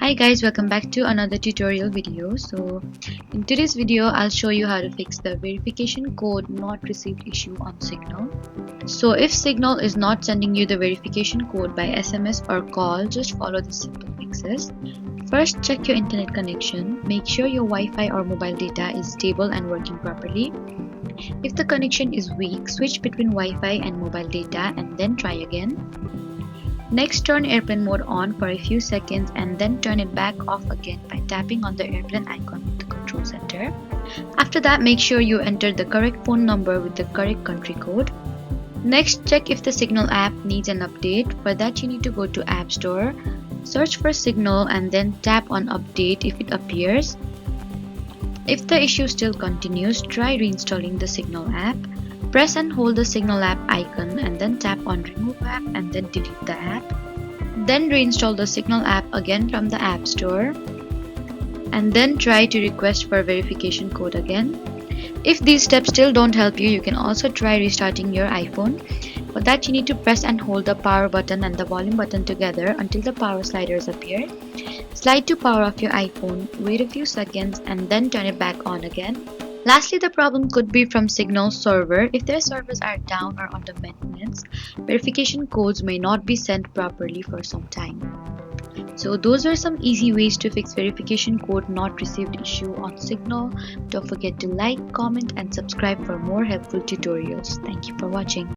Hi guys, welcome back to another tutorial video. So in today's video I'll show you how to fix the verification code not received issue on Signal. So if Signal is not sending you the verification code by SMS or call, just follow the simple fixes. First, check your internet connection. Make sure your Wi-Fi or mobile data is stable and working properly. If the connection is weak, switch between Wi-Fi and mobile data and then try again. Next, turn airplane mode on for a few seconds and then turn it back off again by tapping on the airplane icon in the control center. After that, make sure you enter the correct phone number with the correct country code. Next, check if the Signal app needs an update. For that, you need to go to App Store, search for Signal and then tap on Update if it appears. If the issue still continues, try reinstalling the Signal app. Press and hold the Signal app icon and then tap on Remove app and then delete the app. Then reinstall the Signal app again from the App Store and then try to request for verification code again. If these steps still don't help you, you can also try restarting your iPhone. For that, you need to press and hold the power button and the volume button together until the power sliders appear. Slide to power off your iPhone, wait a few seconds and then turn it back on again. Lastly, the problem could be from Signal's server. If their servers are down or under maintenance, verification codes may not be sent properly for some time. So those are some easy ways to fix verification code not received issue on Signal. Don't forget to like, comment and subscribe for more helpful tutorials. Thank you for watching.